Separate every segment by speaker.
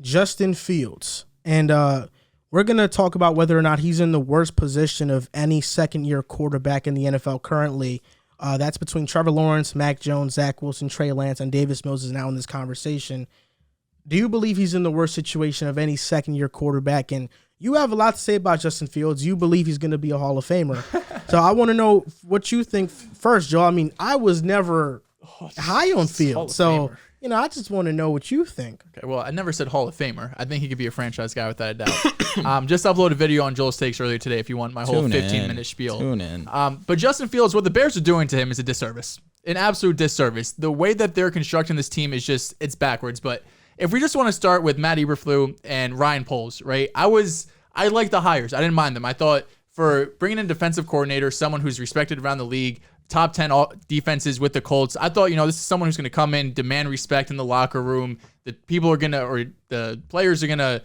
Speaker 1: Justin Fields. And we're going to talk about whether or not he's in the worst position of any second-year quarterback in the NFL currently. That's between Trevor Lawrence, Mac Jones, Zach Wilson, Trey Lance, and Davis Mills is now in this conversation. Do you believe he's in the worst situation of any second-year quarterback? And you have a lot to say about Justin Fields. You believe he's going to be a Hall of Famer. So I want to know what you think first, Joe. I mean, I was never high on Fields. So, I just want to know what you think.
Speaker 2: Okay, well, I never said Hall of Famer. I think he could be a franchise guy without a doubt. Just uploaded a video on Joel's Takes earlier today if you want my whole 15-minute spiel.
Speaker 3: Tune in.
Speaker 2: But Justin Fields, what the Bears are doing to him is a disservice. An absolute disservice. The way that they're constructing this team is just, it's backwards. But if we just want to start with Matt Eberflus and Ryan Poles, right? I like the hires. I didn't mind them. I thought for bringing in a defensive coordinator, someone who's respected around the league, top 10 defenses with the Colts, I thought, this is someone who's going to come in, demand respect in the locker room. The people are going to, or the players are going to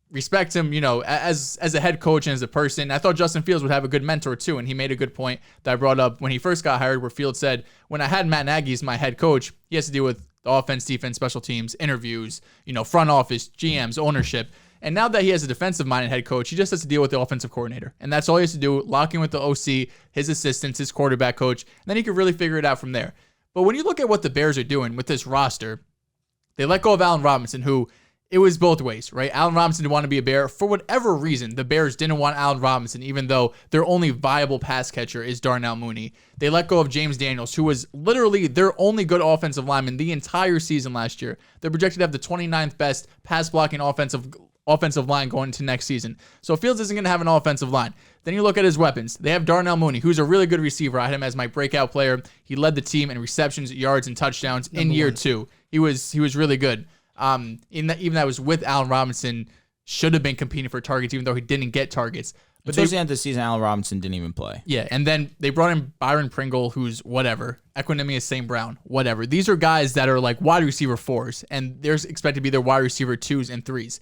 Speaker 2: respect him, as a head coach and as a person. I thought Justin Fields would have a good mentor too, and he made a good point that I brought up when he first got hired, where Fields said, when I had Matt Nagy as my head coach, he has to deal with the offense, defense, special teams, interviews, front office, GMs, ownership. And now that he has a defensive-minded head coach, he just has to deal with the offensive coordinator. And that's all he has to do, lock in with the OC, his assistants, his quarterback coach, and then he can really figure it out from there. But when you look at what the Bears are doing with this roster, they let go of Allen Robinson, who it was both ways, right? Allen Robinson didn't want to be a Bear. For whatever reason, the Bears didn't want Allen Robinson, even though their only viable pass catcher is Darnell Mooney. They let go of James Daniels, who was literally their only good offensive lineman the entire season last year. They're projected to have the 29th best pass-blocking offensive line going into next season. So Fields isn't going to have an offensive line. Then you look at his weapons. They have Darnell Mooney, who's a really good receiver. I had him as my breakout player. He led the team in receptions, yards, and touchdowns in year two. He was really good. Even that was with Allen Robinson, should have been competing for targets, even though he didn't get targets. But
Speaker 3: towards the end of the season, Allen Robinson didn't even play.
Speaker 2: Yeah, and then they brought in Byron Pringle, who's whatever. Equinemius St. Brown, whatever. These are guys that are like wide receiver 4s, and they're expected to be their wide receiver 2s and 3s.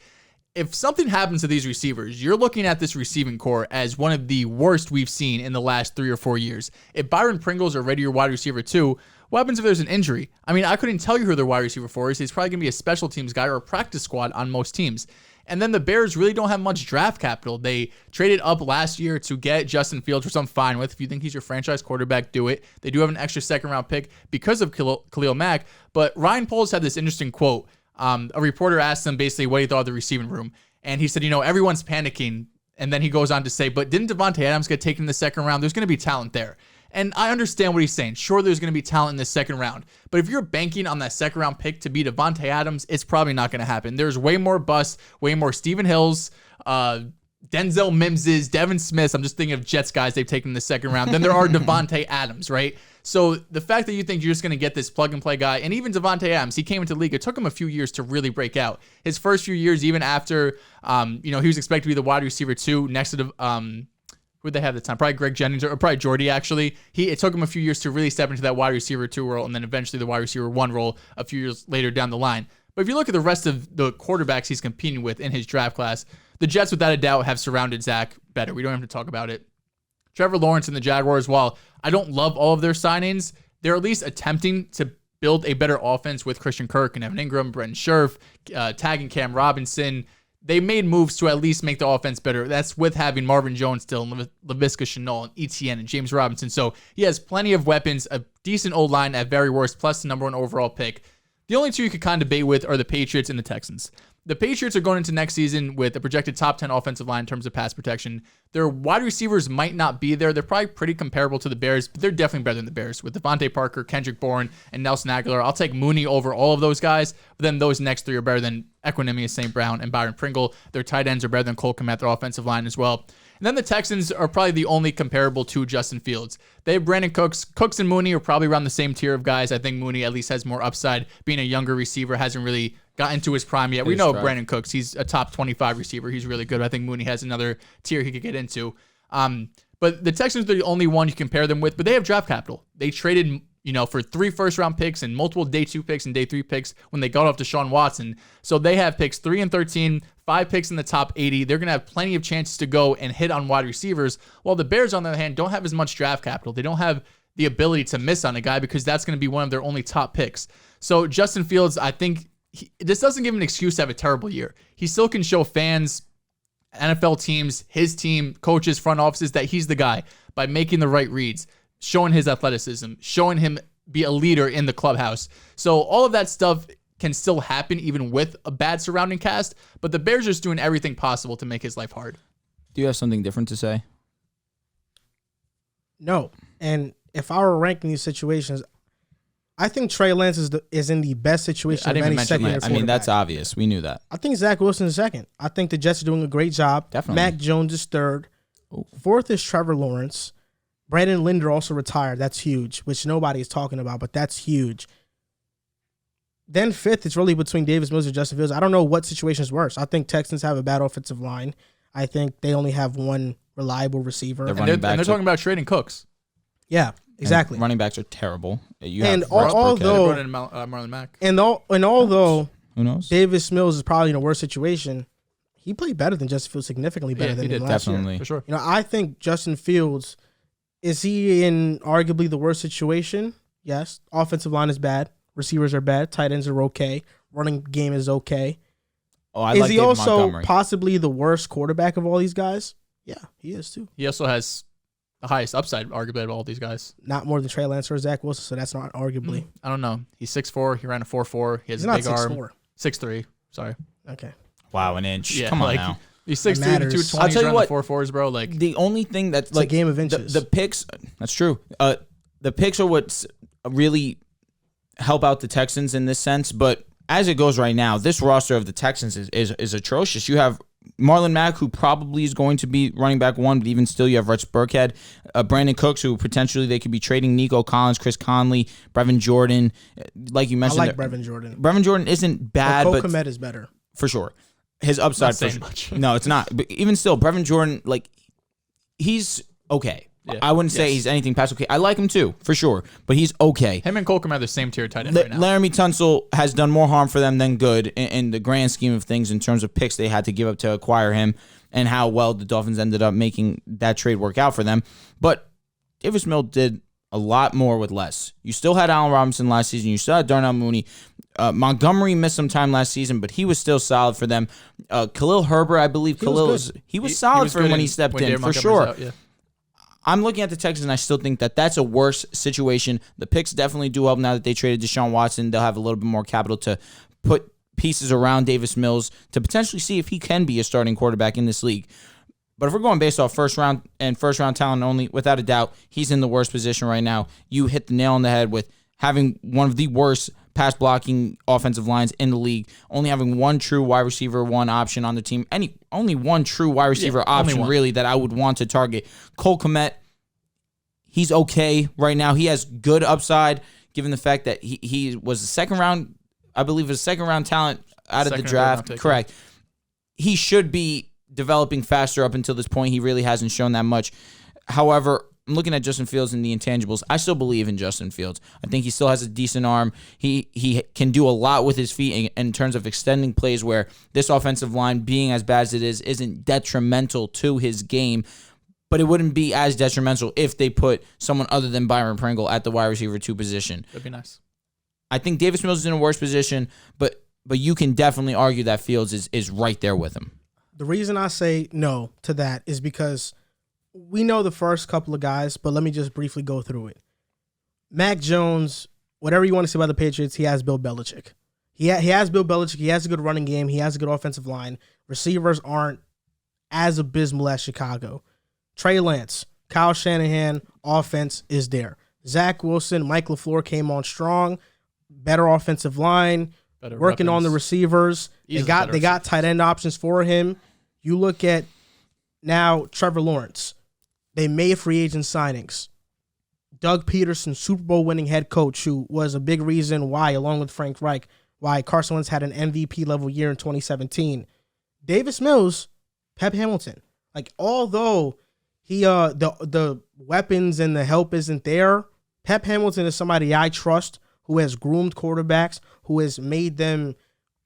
Speaker 2: If something happens to these receivers, you're looking at this receiving core as one of the worst we've seen in the last 3 or 4 years. If Byron Pringle's already your wide receiver 2, what happens if there's an injury? I mean, I couldn't tell you who their wide receiver 4 is. He's probably going to be a special teams guy or a practice squad on most teams. And then the Bears really don't have much draft capital. They traded up last year to get Justin Fields, which I'm fine with. If you think he's your franchise quarterback, do it. They do have an extra second-round pick because of Khalil Mack. But Ryan Poles had this interesting quote. A reporter asked him basically what he thought of the receiving room. And he said, everyone's panicking. And then he goes on to say, but didn't Davante Adams get taken in the second round? There's going to be talent there. And I understand what he's saying. Sure, there's going to be talent in the second round. But if you're banking on that second round pick to be Davante Adams, it's probably not going to happen. There's way more busts, way more Stephen Hills, Denzel Mimses, Devin Smiths. I'm just thinking of Jets guys they've taken in the second round. Then there are Davante Adams, right? So the fact that you think you're just going to get this plug-and-play guy, and even Davante Adams, he came into the league. It took him a few years to really break out. His first few years, even after, he was expected to be the wide receiver 2 next to the who'd they have at the time? Probably Greg Jennings or probably Jordy, actually. It took him a few years to really step into that wide receiver 2 role and then eventually the wide receiver 1 role a few years later down the line. But if you look at the rest of the quarterbacks he's competing with in his draft class, the Jets, without a doubt, have surrounded Zach better. We don't have to talk about it. Trevor Lawrence and the Jaguars, while I don't love all of their signings, they're at least attempting to build a better offense with Christian Kirk and Evan Ingram, Brenton Scherf, tagging Cam Robinson. They made moves to at least make the offense better. That's with having Marvin Jones still, and Laviska Shenault, and Etienne, and James Robinson. So he has plenty of weapons, a decent O-line at very worst, plus the number 1 overall pick. The only two you could kind of debate with are the Patriots and the Texans. The Patriots are going into next season with a projected top 10 offensive line in terms of pass protection. Their wide receivers might not be there. They're probably pretty comparable to the Bears, but they're definitely better than the Bears with Devontae Parker, Kendrick Bourne, and Nelson Aguilar. I'll take Mooney over all of those guys, but then those next 3 are better than Equinemius St. Brown and Byron Pringle. Their tight ends are better than Cole Kmet, their offensive line as well. And then the Texans are probably the only comparable to Justin Fields. They have Brandon Cooks. Cooks and Mooney are probably around the same tier of guys. I think Mooney at least has more upside. Being a younger receiver, hasn't really got into his prime yet. We know Brandon Cooks. He's a top 25 receiver. He's really good. I think Mooney has another tier he could get into. But the Texans are the only one you compare them with, but they have draft capital. They traded for 3 first-round picks and multiple day 2 picks and day 3 picks when they got off Deshaun Watson. So they have picks 3 and 13, 5 picks in the top 80. They're going to have plenty of chances to go and hit on wide receivers, while the Bears, on the other hand, don't have as much draft capital. They don't have the ability to miss on a guy because that's going to be one of their only top picks. So Justin Fields, I think this doesn't give him an excuse to have a terrible year. He still can show fans, NFL teams, his team, coaches, front offices that he's the guy by making the right reads, showing his athleticism, showing him be a leader in the clubhouse. So all of that stuff can still happen even with a bad surrounding cast, but the Bears are just doing everything possible to make his life hard.
Speaker 3: Do you have something different to say?
Speaker 1: No. And if I were ranking these situations, I think Trey Lance is in the best situation
Speaker 2: I
Speaker 1: of
Speaker 2: didn't
Speaker 1: any
Speaker 2: even mention
Speaker 1: second-year
Speaker 2: that.
Speaker 3: I mean, that's
Speaker 1: quarterback.
Speaker 3: obvious. We knew that.
Speaker 1: I think Zach Wilson is second. I think the Jets are doing a great job.
Speaker 3: Definitely.
Speaker 1: Mac Jones is third.
Speaker 3: Ooh.
Speaker 1: Fourth is Trevor Lawrence. Brandon Linder also retired. That's huge, which nobody is talking about, but that's huge. Then fifth, it's really between Davis Mills and Justin Fields. I don't know what situation is worse. I think Texans have a bad offensive line. I think they only have one reliable receiver.
Speaker 3: They're
Speaker 2: And they're
Speaker 3: backs
Speaker 2: talking about trading Cooks.
Speaker 1: Yeah, exactly.
Speaker 3: Running backs are terrible. You
Speaker 1: And
Speaker 3: have Ross Burkhead.
Speaker 1: although-
Speaker 2: They brought in Marlon Mack.
Speaker 1: And although
Speaker 3: Who knows?
Speaker 1: Davis Mills is probably in a worse situation, he played better than Justin Fields, significantly better
Speaker 2: Yeah,
Speaker 1: than
Speaker 2: he
Speaker 1: him
Speaker 2: did,
Speaker 1: last year.
Speaker 3: Definitely.
Speaker 2: For sure.
Speaker 1: You know, I think Justin Fields, is he in arguably the worst situation? Yes. Offensive line is bad. Receivers are bad. Tight ends are okay. Running game is okay.
Speaker 3: Oh, I
Speaker 1: Is
Speaker 3: like
Speaker 1: he
Speaker 3: David
Speaker 1: also
Speaker 3: Montgomery.
Speaker 1: possibly the worst quarterback of all these guys? Yeah, he is too.
Speaker 2: He also has the highest upside, arguably, of all these guys.
Speaker 1: Not more than Trey Lance or Zach Wilson, so that's not arguably.
Speaker 2: I don't know. He's 6'4". He ran a 4.4. He has
Speaker 1: He's
Speaker 2: a
Speaker 1: not
Speaker 2: big arm.
Speaker 1: 6'4".
Speaker 2: 6'3". Sorry.
Speaker 1: Okay.
Speaker 3: Wow, an inch.
Speaker 2: Yeah,
Speaker 3: Come on
Speaker 2: like,
Speaker 3: now.
Speaker 2: He's 6'3",
Speaker 1: matters.
Speaker 2: 220.
Speaker 3: I'll tell you
Speaker 2: He's
Speaker 3: what,
Speaker 2: running 4.4s, bro. Like,
Speaker 3: The only thing that's
Speaker 1: It's a game of inches.
Speaker 3: the picks, that's true. The picks are what's really help out the Texans in this sense, but as it goes right now, this roster of the Texans is atrocious. You have Marlon Mack, who probably is going to be running back one, but even still, you have Ross Burkhead, Brandon Cooks, who potentially they could be trading, Nico Collins, Chris Conley, Brevin Jordan. Like you
Speaker 1: I
Speaker 3: mentioned,
Speaker 1: like Brevin Jordan.
Speaker 3: Brevin Jordan isn't bad,
Speaker 1: Cole
Speaker 3: but
Speaker 1: Kmet is better.
Speaker 3: for sure, his upside.
Speaker 2: Not
Speaker 3: For
Speaker 2: saying
Speaker 3: sure.
Speaker 2: much.
Speaker 3: No, it's not. But even still, Brevin Jordan, like he's okay.
Speaker 2: Yeah.
Speaker 3: I wouldn't say
Speaker 2: Yes.
Speaker 3: he's anything past okay. I like him too, for sure, but he's okay.
Speaker 2: him and Colcom are the same tier tight end right now.
Speaker 3: Laramie Tunsil has done more harm for them than good in the grand scheme of things in terms of picks they had to give up to acquire him and how well the Dolphins ended up making that trade work out for them. But Davis Mills did a lot more with less. You still had Allen Robinson last season. You still had Darnell Mooney. Montgomery missed some time last season, but he was still solid for them. Khalil Herbert, I believe
Speaker 1: He was
Speaker 3: Khalil
Speaker 1: good.
Speaker 3: was solid
Speaker 2: was
Speaker 3: for him
Speaker 2: good
Speaker 3: when he stepped
Speaker 2: when
Speaker 3: in,
Speaker 2: David
Speaker 3: for
Speaker 2: Montgomery's
Speaker 3: sure.
Speaker 2: out, yeah.
Speaker 3: I'm looking at the Texans, and I still think that that's a worse situation. The picks definitely do help now that they traded Deshaun Watson. They'll have a little bit more capital to put pieces around Davis Mills to potentially see if he can be a starting quarterback in this league. But if we're going based off first round talent only, without a doubt, he's in the worst position right now. You hit the nail on the head with having one of the worst pass blocking offensive lines in the league, only having one true wide receiver, one option on the team. Only one true wide receiver
Speaker 2: only
Speaker 3: option
Speaker 2: one.
Speaker 3: really that I would want to target. Cole Kmet, he's okay right now. He has good upside given the fact that he was a second round, I believe, a second round talent out of the
Speaker 2: Second or third
Speaker 3: draft.
Speaker 2: round pick,
Speaker 3: Correct. He should be developing faster up until this point. He really hasn't shown that much. However, I'm looking at Justin Fields and the intangibles. I still believe in Justin Fields. I think he still has a decent arm. He can do a lot with his feet in terms of extending plays where this offensive line, being as bad as it is, isn't detrimental to his game. But it wouldn't be as detrimental if they put someone other than Byron Pringle at the wide receiver 2 position.
Speaker 2: That'd be nice.
Speaker 3: I think Davis Mills is in a worse position, but you can definitely argue that Fields is right there with him.
Speaker 1: The reason I say no to that is because we know the first couple of guys, but let me just briefly go through it. Mac Jones, whatever you want to say about the Patriots, he has Bill Belichick. He has Bill Belichick. He has a good running game. He has a good offensive line. Receivers aren't as abysmal as Chicago. Trey Lance, Kyle Shanahan, offense is there. Zach Wilson, Mike LaFleur came on strong, better offensive line,
Speaker 2: Better
Speaker 1: working on the
Speaker 2: weapons.
Speaker 1: receivers.
Speaker 2: Easily
Speaker 1: They got
Speaker 2: better
Speaker 1: tight end options for him. You look at now Trevor Lawrence. They made free agent signings. Doug Peterson, Super Bowl winning head coach, who was a big reason why, along with Frank Reich, why Carson Wentz had an MVP level year in 2017. Davis Mills, Pep Hamilton. Like, although he the weapons and the help isn't there, Pep Hamilton is somebody I trust, who has groomed quarterbacks, who has made them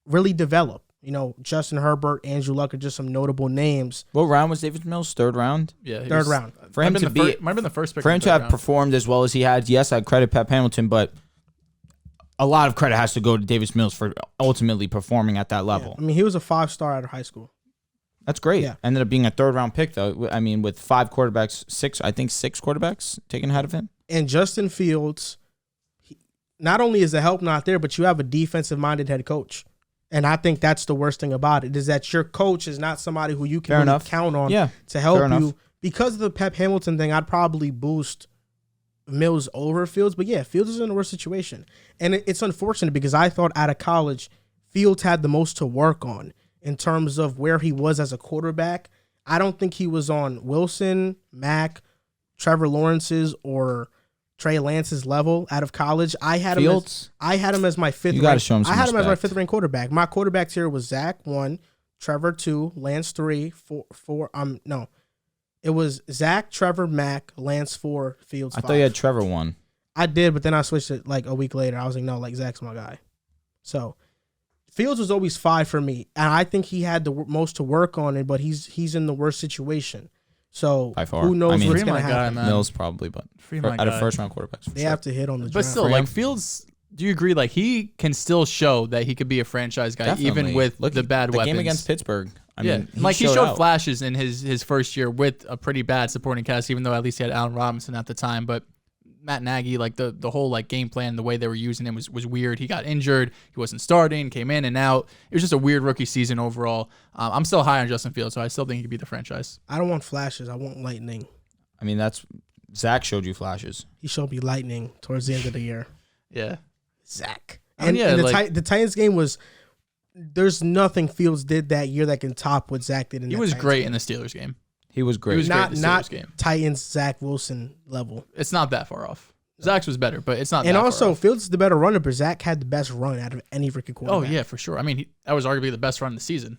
Speaker 1: really develop. You know, Justin Herbert, Andrew Luck are just some notable names.
Speaker 3: What round was Davis Mills? Third round?
Speaker 2: Yeah, he
Speaker 1: Third
Speaker 2: was-
Speaker 1: round.
Speaker 3: For him
Speaker 2: might
Speaker 3: to
Speaker 2: have been
Speaker 3: be
Speaker 2: the might have been the first pick.
Speaker 3: for
Speaker 2: in
Speaker 3: him
Speaker 2: the
Speaker 3: to
Speaker 2: third
Speaker 3: have
Speaker 2: round.
Speaker 3: performed as well as he had, yes, I credit Pep Hamilton, but a lot of credit has to go to Davis Mills for ultimately performing at that
Speaker 1: Yeah.
Speaker 3: level.
Speaker 1: I mean, he was a 5-star out of high school.
Speaker 3: That's great.
Speaker 1: Yeah.
Speaker 3: Ended up being a 3rd-round pick, though. I mean, with 5 quarterbacks, 6 quarterbacks taken ahead of him.
Speaker 1: And Justin Fields, not only is the help not there, but you have a defensive-minded head coach. And I think that's the worst thing about it, is that your coach is not somebody who you can really count on to help you. Because of the Pep Hamilton thing, I'd probably boost Mills over Fields. But yeah, Fields is in a worse situation. And it's unfortunate because I thought out of college, Fields had the most to work on in terms of where he was as a quarterback. I don't think he was on Wilson, Mack, Trevor Lawrence's, or Trey Lance's level out of college. I had him as my 5th.
Speaker 3: You got to show him some
Speaker 1: I had him as my
Speaker 3: respect.
Speaker 1: 5th ranked quarterback. My quarterbacks here was Zach 1, Trevor 2, Lance 3, 4. No, it was Zach, Trevor, Mack, Lance 4, Fields 5.
Speaker 3: I thought you had Trevor 1.
Speaker 1: I did, but then I switched it like a week later. I was like, no, like Zach's my guy. So Fields was always 5 for me, and I think he had the most to work on it, but he's in the worst situation. So
Speaker 3: By far.
Speaker 1: who knows
Speaker 3: I mean,
Speaker 1: what's
Speaker 2: free
Speaker 1: going
Speaker 2: my
Speaker 1: to
Speaker 2: guy,
Speaker 1: happen?
Speaker 2: man.
Speaker 3: Mills probably, but
Speaker 2: Free my
Speaker 3: out of
Speaker 2: guy.
Speaker 3: first-round quarterbacks. For
Speaker 1: They
Speaker 3: sure.
Speaker 1: have to hit on the
Speaker 2: But
Speaker 1: draft.
Speaker 2: still, like Fields, do you agree? Like he can still show that he could be a franchise guy,
Speaker 3: Definitely.
Speaker 2: even with
Speaker 3: Look,
Speaker 2: the bad
Speaker 3: the
Speaker 2: weapons.
Speaker 3: game against Pittsburgh. I
Speaker 2: Yeah,
Speaker 3: mean,
Speaker 2: like he showed
Speaker 3: out.
Speaker 2: flashes in his first year with a pretty bad supporting cast, even though at least he had Allen Robinson at the time. But Matt Nagy, like the whole like game plan, the way they were using him was weird. He got injured, he wasn't starting, came in and out. It was just a weird rookie season overall. I'm still high on Justin Fields, so I still think he could be the franchise.
Speaker 1: I don't want flashes. I want lightning.
Speaker 3: I mean, that's Zach showed you flashes.
Speaker 1: He showed me lightning towards the end of the year.
Speaker 2: Yeah,
Speaker 1: Zach.
Speaker 2: I mean,
Speaker 1: And
Speaker 2: yeah,
Speaker 1: the Titans game was, there's nothing Fields did that year that can top what Zach did in
Speaker 2: he
Speaker 1: that
Speaker 2: was
Speaker 1: Titans
Speaker 2: great
Speaker 1: game.
Speaker 2: in the Steelers game.
Speaker 3: He was great.
Speaker 2: He was
Speaker 1: Not
Speaker 2: great in the Steelers game.
Speaker 1: Titans Zach Wilson level.
Speaker 2: It's not that far off. Zach's was better, but it's not.
Speaker 1: And
Speaker 2: that
Speaker 1: also,
Speaker 2: far off.
Speaker 1: Fields is the better runner, but Zach had the best run out of any freaking
Speaker 2: Oh
Speaker 1: quarterback.
Speaker 2: yeah, for sure. I mean, that was arguably the best run of the season.